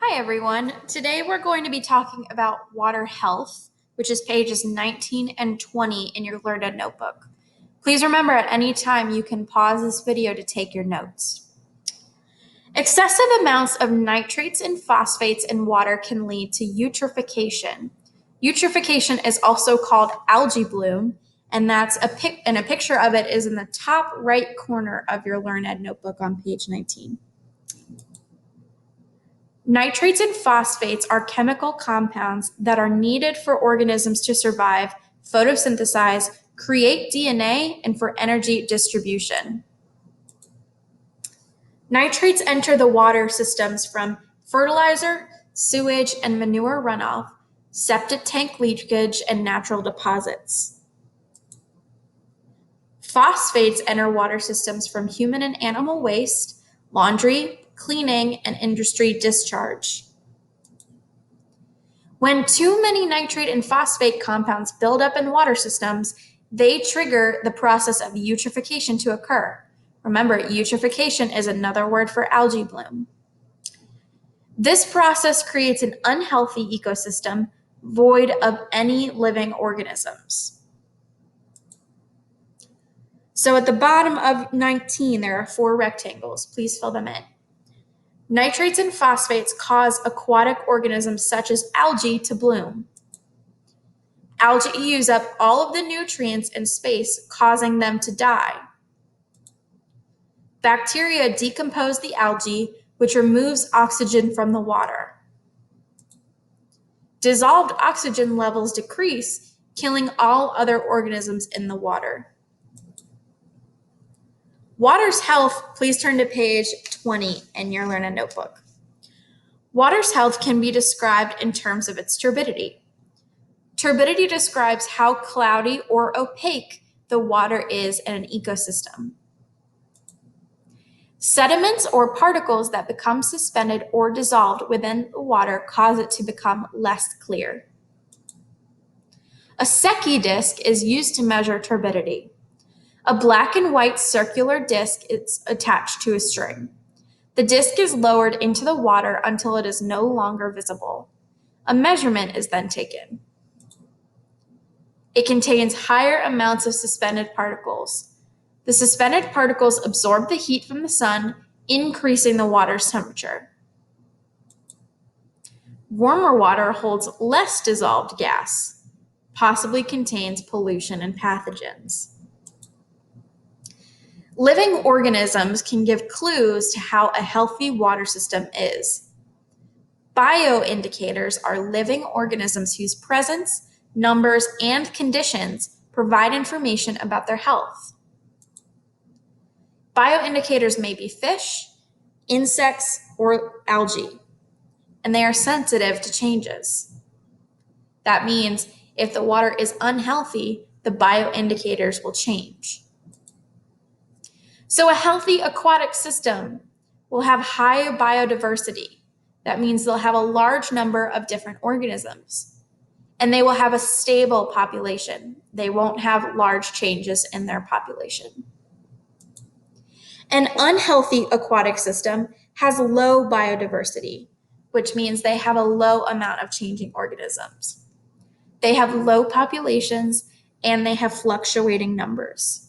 Hi everyone. Today we're going to be talking about water health, which is pages 19 and 20 in your Learned notebook. Please remember at any time you can pause this video to take your notes. Excessive amounts of nitrates and phosphates in water can lead to eutrophication. Eutrophication is also called algae bloom, and a picture of it is in the top right corner of your Learned notebook on page 19. Nitrates and phosphates are chemical compounds that are needed for organisms to survive, photosynthesize, create DNA, and for energy distribution. Nitrates enter the water systems from fertilizer, sewage, and manure runoff, septic tank leakage, and natural deposits. Phosphates enter water systems from human and animal waste, laundry, cleaning, and industry discharge. When too many nitrate and phosphate compounds build up in water systems, they trigger the process of eutrophication to occur. Remember, eutrophication is another word for algae bloom. This process creates an unhealthy ecosystem void of any living organisms. So at the bottom of 19, there are 4 rectangles. Please fill them in. Nitrates and phosphates cause aquatic organisms such as algae to bloom. Algae use up all of the nutrients in space, causing them to die. Bacteria decompose the algae, which removes oxygen from the water. Dissolved oxygen levels decrease, killing all other organisms in the water. Water's health, please turn to page 20 in your Learned notebook. Water's health can be described in terms of its turbidity. Turbidity describes how cloudy or opaque the water is in an ecosystem. Sediments or particles that become suspended or dissolved within the water cause it to become less clear. A secchi disk is used to measure turbidity. A black and white circular disk is attached to a string. The disk is lowered into the water until it is no longer visible. A measurement is then taken. It contains higher amounts of suspended particles. The suspended particles absorb the heat from the sun, increasing the water's temperature. Warmer water holds less dissolved gas, possibly contains pollution and pathogens. Living organisms can give clues to how a healthy water system is. Bioindicators are living organisms whose presence, numbers, and conditions provide information about their health. Bioindicators may be fish, insects, or algae, and they are sensitive to changes. That means if the water is unhealthy, the bioindicators will change. So a healthy aquatic system will have high biodiversity. That means they'll have a large number of different organisms, and they will have a stable population. They won't have large changes in their population. An unhealthy aquatic system has low biodiversity, which means they have a low amount of changing organisms. They have low populations and they have fluctuating numbers.